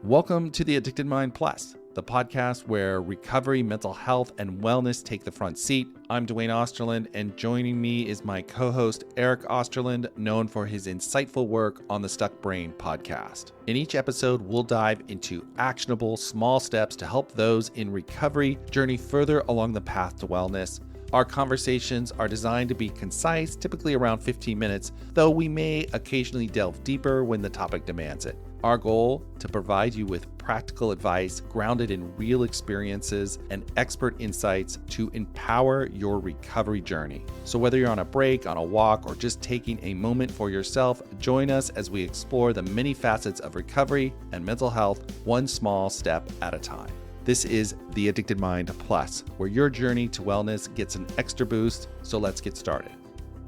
Welcome to the Addicted Mind Plus, the podcast where recovery, mental health, and wellness take the front seat. I'm Duane Osterlind, and joining me is my co-host, Eric Osterlind, known for his insightful work on the Stuck Brain podcast. In each episode, we'll dive into actionable, small steps to help those in recovery journey further along the path to wellness. Our conversations are designed to be concise, typically around 15 minutes, though we may occasionally delve deeper when the topic demands it. Our goal, to provide you with practical advice grounded in real experiences and expert insights to empower your recovery journey. So whether you're on a break, on a walk, or just taking a moment for yourself, join us as we explore the many facets of recovery and mental health, one small step at a time. This is the Addicted Mind Plus, where your journey to wellness gets an extra boost. So let's get started.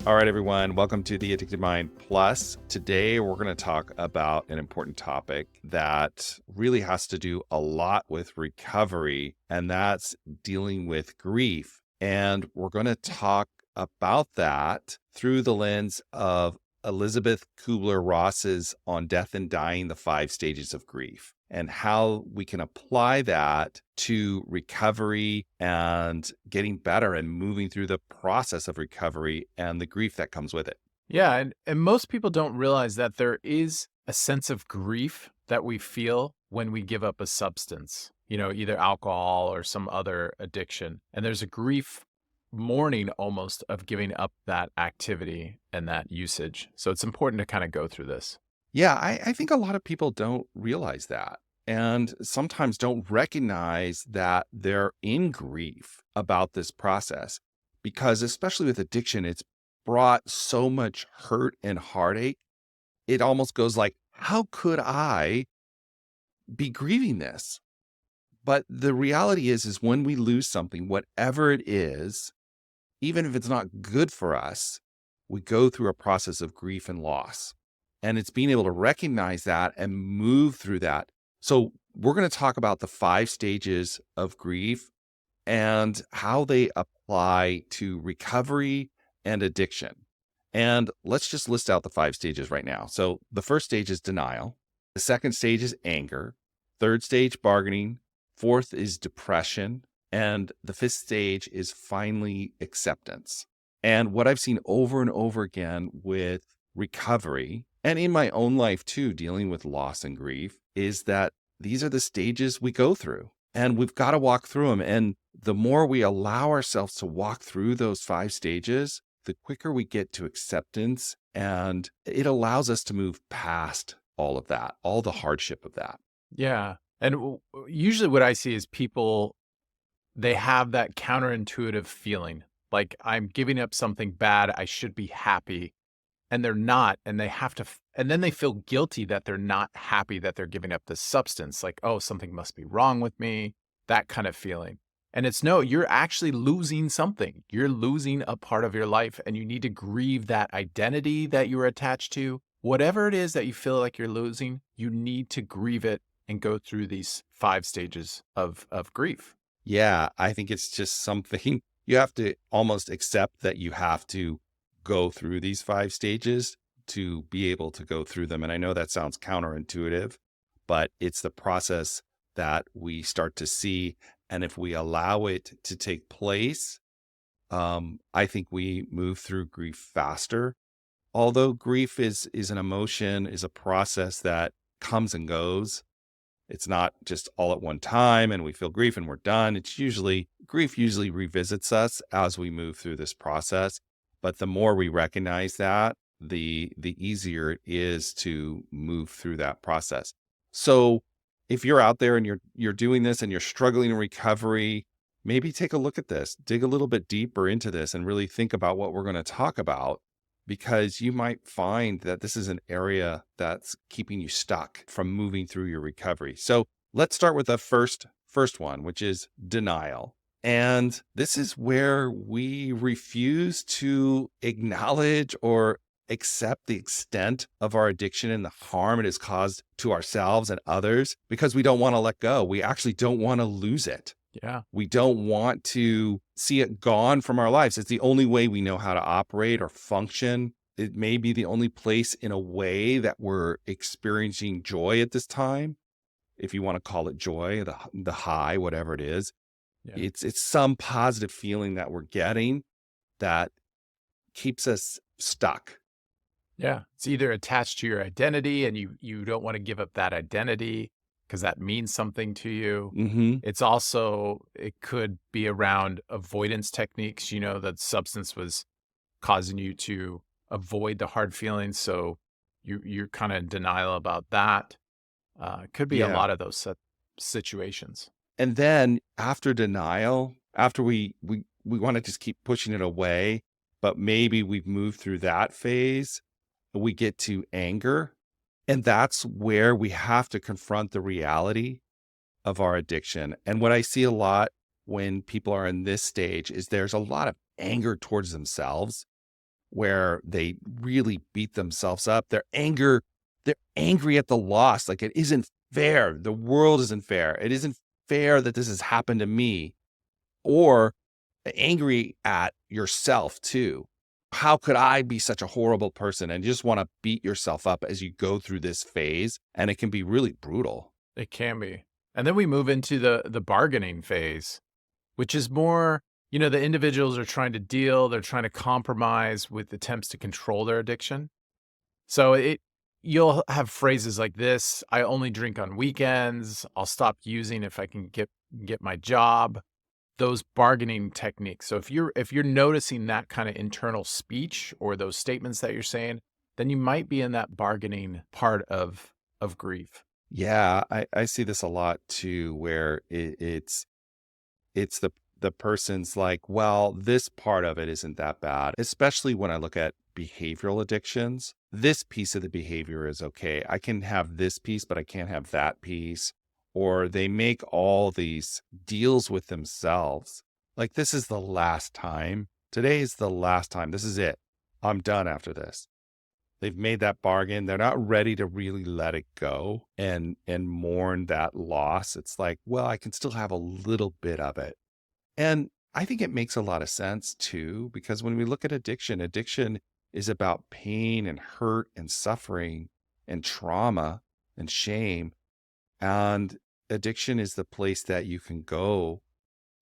All right, everyone, welcome to the Addicted Mind Plus. Today, we're going to talk about an important topic that really has to do a lot with recovery, and that's dealing with grief. And we're going to talk about that through the lens of Elizabeth Kübler-Ross's On Death and Dying, the 5 Stages of Grief, and how we can apply that to recovery and getting better and moving through the process of recovery and the grief that comes with it. Yeah, and most people don't realize that there is a sense of grief that we feel when we give up a substance, either alcohol or some other addiction. And there's a grief mourning almost of giving up that activity and that usage. So it's important to kind of go through this. Yeah, I think a lot of people don't realize that and sometimes don't recognize that they're in grief about this process because, especially with addiction, it's brought so much hurt and heartache. It almost goes like, how could I be grieving this? But the reality is when we lose something, whatever it is, even if it's not good for us, we go through a process of grief and loss. And it's being able to recognize that and move through that. So we're going to talk about the 5 stages of grief and how they apply to recovery and addiction. And let's just list out the 5 stages right now. So the first stage is denial. The second stage is anger. Third stage, bargaining. Fourth is depression. And the 5th stage is finally acceptance. And what I've seen over and over again with recovery, and in my own life too, dealing with loss and grief, is that these are the stages we go through and we've got to walk through them. And the more we allow ourselves to walk through those 5 stages, the quicker we get to acceptance, and it allows us to move past all of that, all the hardship of that. Yeah. And usually what I see is people, they have that counterintuitive feeling like I'm giving up something bad. I should be happy. And they're not, and they have to, and then they feel guilty that they're not happy that they're giving up this substance. Like, oh, something must be wrong with me, that kind of feeling. And it's no, you're actually losing something. You're losing a part of your life, and you need to grieve that identity that you were attached to. Whatever it is that you feel like you're losing, you need to grieve it and go through these 5 stages of grief. Yeah, I think it's just something you have to almost accept that you have to go through these 5 stages to be able to go through them. And I know that sounds counterintuitive, but it's the process that we start to see. And if we allow it to take place, I think we move through grief faster. Although grief is an emotion, is a process that comes and goes. It's not just all at one time and we feel grief and we're done. Grief usually revisits us as we move through this process. But the more we recognize that, the easier it is to move through that process. So if you're out there and you're doing this and you're struggling in recovery, maybe take a look at this, dig a little bit deeper into this and really think about what we're going to talk about, because you might find that this is an area that's keeping you stuck from moving through your recovery. So let's start with the first one, which is denial. And this is where we refuse to acknowledge or accept the extent of our addiction and the harm it has caused to ourselves and others because we don't want to let go. We actually don't want to lose it. Yeah. We don't want to see it gone from our lives. It's the only way we know how to operate or function. It may be the only place in a way that we're experiencing joy at this time. if you want to call it joy, the high, whatever it is. Yeah. It's some positive feeling that we're getting that keeps us stuck. Yeah. It's either attached to your identity and you don't want to give up that identity because that means something to you. Mm-hmm. It's also, it could be around avoidance techniques, that substance was causing you to avoid the hard feelings. So you're kind of in denial about that. It could be a Yeah. lot of those situations. And then after denial, after we want to just keep pushing it away, but maybe we've moved through that phase, we get to anger. And that's where we have to confront the reality of our addiction. And what I see a lot when people are in this stage is there's a lot of anger towards themselves where they really beat themselves up. They're angry at the loss. Like, it isn't fair. The world isn't fair. It isn't fair that this has happened to me. Or angry at yourself too. How could I be such a horrible person? And you just want to beat yourself up as you go through this phase. And it can be really brutal. It can be. And then we move into the bargaining phase, which is more, the individuals are trying to deal, they're trying to compromise with attempts to control their addiction. So you'll have phrases like this: I only drink on weekends, I'll stop using if I can get my job. Those bargaining techniques. So if you're noticing that kind of internal speech or those statements that you're saying, then you might be in that bargaining part of grief. Yeah, I see this a lot too, where it's the person's like, well, this part of it isn't that bad, especially when I look at behavioral addictions. This piece of the behavior is okay. I can have this piece, but I can't have that piece. Or they make all these deals with themselves. Like, this is the last time. Today is the last time. This is it. I'm done after this. They've made that bargain. They're not ready to really let it go and mourn that loss. It's like, well, I can still have a little bit of it. And I think it makes a lot of sense too, because when we look at addiction is about pain and hurt and suffering and trauma and shame. And addiction is the place that you can go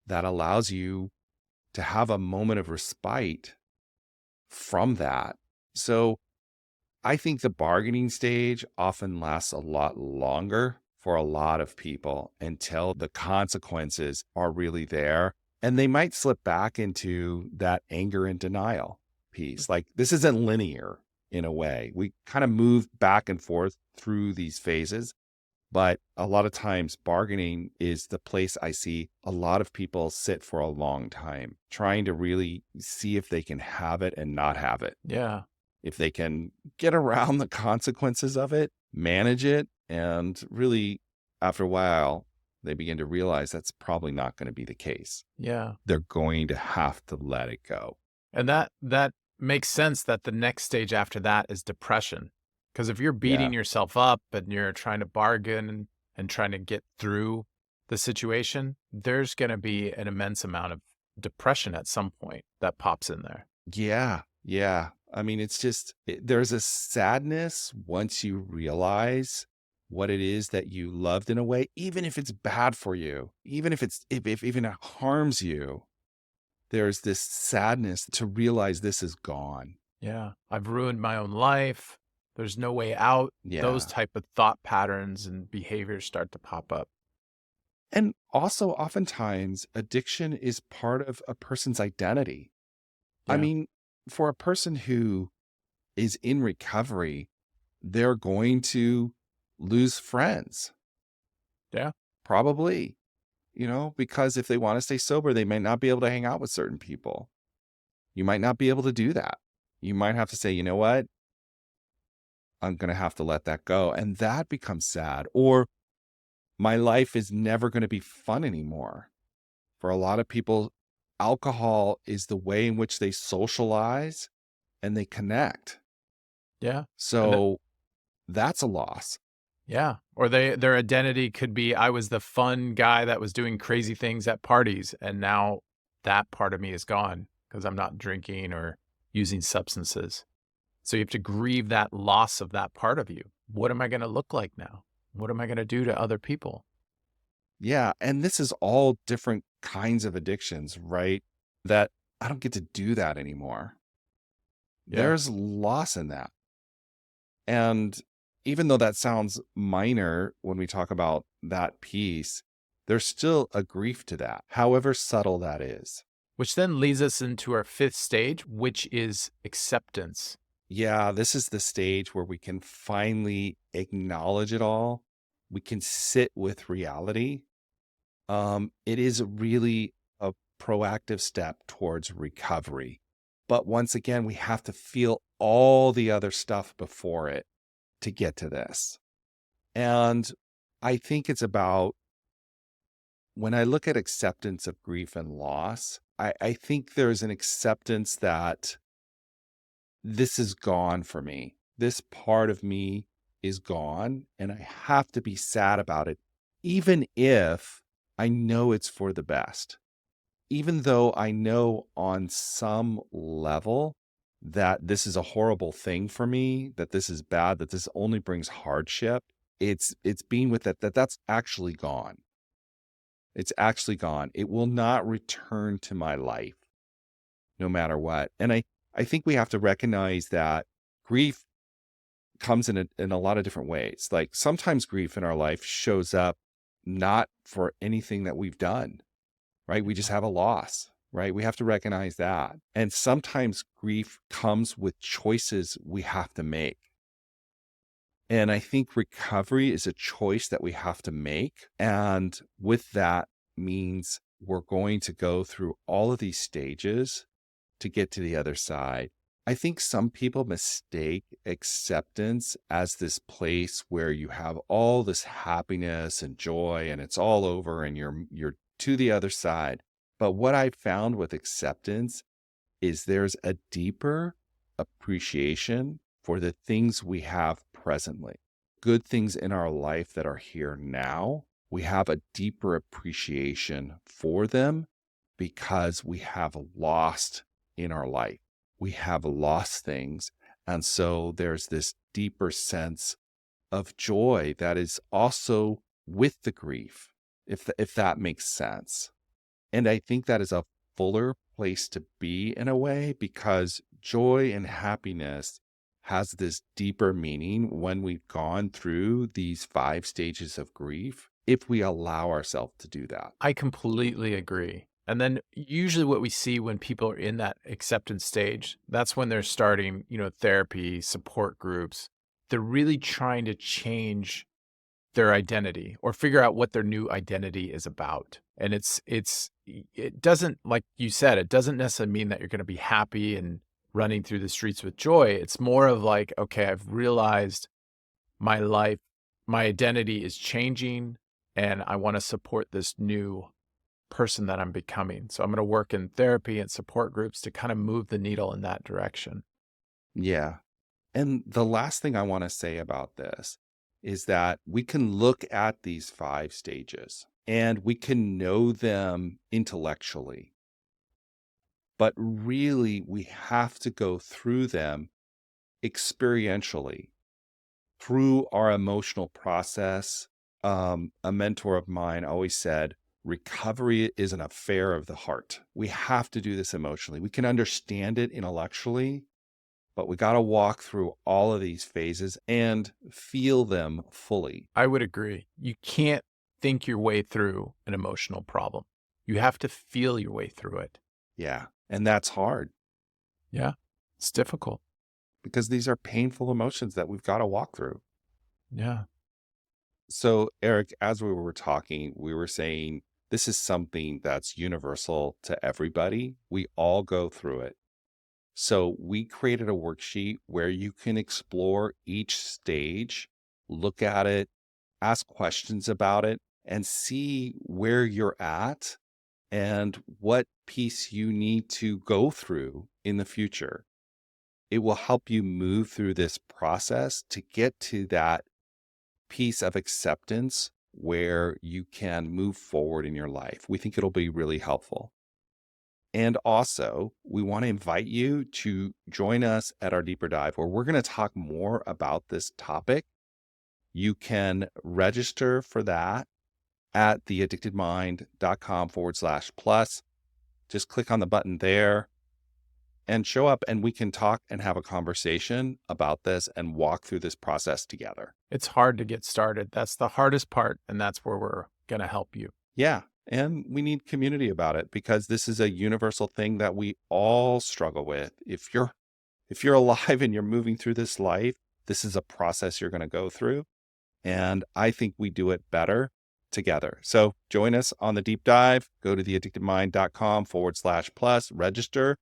that allows you to have a moment of respite from that. So I think the bargaining stage often lasts a lot longer for a lot of people until the consequences are really there. And they might slip back into that anger and denial piece. Like, this isn't linear in a way. We kind of move back and forth through these phases. But a lot of times bargaining is the place I see a lot of people sit for a long time, trying to really see if they can have it and not have it. Yeah. If they can get around the consequences of it, manage it, and really, after a while, they begin to realize that's probably not going to be the case. Yeah. They're going to have to let it go. And that makes sense that the next stage after that is depression. Because if you're beating yourself up and you're trying to bargain and trying to get through the situation, there's going to be an immense amount of depression at some point that pops in there. Yeah. Yeah. I mean, it's just, there's a sadness once you realize what it is that you loved in a way, even if it's bad for you, even if even it harms you, there's this sadness to realize this is gone. Yeah. I've ruined my own life. There's no way out. Yeah. Those type of thought patterns and behaviors start to pop up. And also, oftentimes, addiction is part of a person's identity. Yeah. I mean, for a person who is in recovery, they're going to lose friends. Yeah. Probably, because if they want to stay sober, they might not be able to hang out with certain people. You might not be able to do that. You might have to say, you know what? I'm going to have to let that go. And that becomes sad. Or my life is never going to be fun anymore. For a lot of people, alcohol is the way in which they socialize and they connect. Yeah. So that's a loss. Yeah. Or their identity could be, I was the fun guy that was doing crazy things at parties. And now that part of me is gone because I'm not drinking or using substances. So you have to grieve that loss of that part of you. What am I going to look like now? What am I going to do to other people? Yeah. And this is all different kinds of addictions, right? That I don't get to do that anymore. Yeah. There's loss in that. And even though that sounds minor when we talk about that piece, there's still a grief to that, however subtle that is. Which then leads us into our fifth stage, which is acceptance. Yeah, this is the stage where we can finally acknowledge it all. We can sit with reality. It is really a proactive step towards recovery. But once again, we have to feel all the other stuff before it to get to this. And I think it's about when I look at acceptance of grief and loss, I think there's an acceptance that this is gone for me. This part of me is gone, and I have to be sad about it, even if I know it's for the best. Even though I know on some level that this is a horrible thing for me, that this is bad, that this only brings hardship, it's being with it, that's actually gone. It's actually gone. It will not return to my life no matter what. And I think we have to recognize that grief comes in a lot of different ways. Like sometimes grief in our life shows up not for anything that we've done, right? We just have a loss, right? We have to recognize that. And sometimes grief comes with choices we have to make. And I think recovery is a choice that we have to make. And with that means we're going to go through all of these stages to get to the other side. I think some people mistake acceptance as this place where you have all this happiness and joy and it's all over and you're to the other side. But what I found with acceptance is there's a deeper appreciation for the things we have presently, good things in our life that are here now. We have a deeper appreciation for them because we have lost in our life. We have lost things. And so there's this deeper sense of joy that is also with the grief, if that makes sense. And I think that is a fuller place to be in a way, because joy and happiness has this deeper meaning when we've gone through these 5 stages of grief, if we allow ourselves to do that. I completely agree. And then usually what we see when people are in that acceptance stage, that's when they're starting, therapy, support groups. They're really trying to change their identity or figure out what their new identity is about. And it doesn't, like you said, it doesn't necessarily mean that you're going to be happy and running through the streets with joy. It's more of like, okay, I've realized my life, my identity is changing and I want to support this new person that I'm becoming. So I'm going to work in therapy and support groups to kind of move the needle in that direction. Yeah. And the last thing I want to say about this is that we can look at these 5 stages and we can know them intellectually, but really we have to go through them experientially through our emotional process. A mentor of mine always said, recovery is an affair of the heart. We have to do this emotionally. We can understand it intellectually, but we got to walk through all of these phases and feel them fully. I would agree. You can't think your way through an emotional problem. You have to feel your way through it. Yeah. And that's hard Yeah. It's difficult. because these are painful emotions that we've got to walk through. Yeah. So, Eric, as we were talking, we were saying this is something that's universal to everybody. We all go through it. So we created a worksheet where you can explore each stage, look at it, ask questions about it, and see where you're at and what piece you need to go through in the future. It will help you move through this process to get to that piece of acceptance where you can move forward in your life. We think it'll be really helpful. And also, we want to invite you to join us at our deeper dive, where we're going to talk more about this topic You can register for that at theaddictedmind.com/plus. Just click on the button there and show up, and we can talk and have a conversation about this and walk through this process together. It's hard to get started. That's the hardest part, and that's where we're going to help you. Yeah. And we need community about it because this is a universal thing that we all struggle with. If you're alive and you're moving through this life, this is a process you're going to go through. And I think we do it better together. So join us on the deep dive. Go to theaddictedmind.com/plus, register,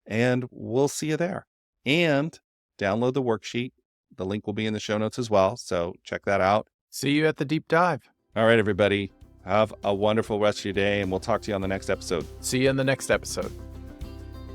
and we'll see you there. And download the worksheet. The link will be in the show notes as well. So check that out. See you at the deep dive. All right, everybody. Have a wonderful rest of your day, and we'll talk to you on the next episode. See you in the next episode.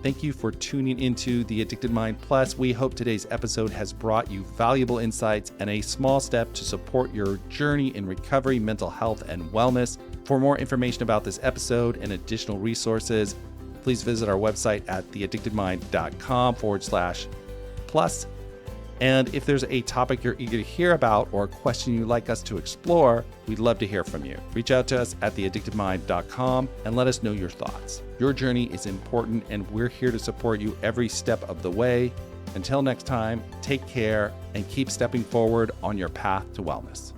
Thank you for tuning into The Addicted Mind Plus. We hope today's episode has brought you valuable insights and a small step to support your journey in recovery, mental health, and wellness. For more information about this episode and additional resources, please visit our website at theaddictedmind.com/plus. And if there's a topic you're eager to hear about or a question you'd like us to explore, we'd love to hear from you. Reach out to us at theaddictedmind.com and let us know your thoughts. Your journey is important, and we're here to support you every step of the way. Until next time, take care and keep stepping forward on your path to wellness.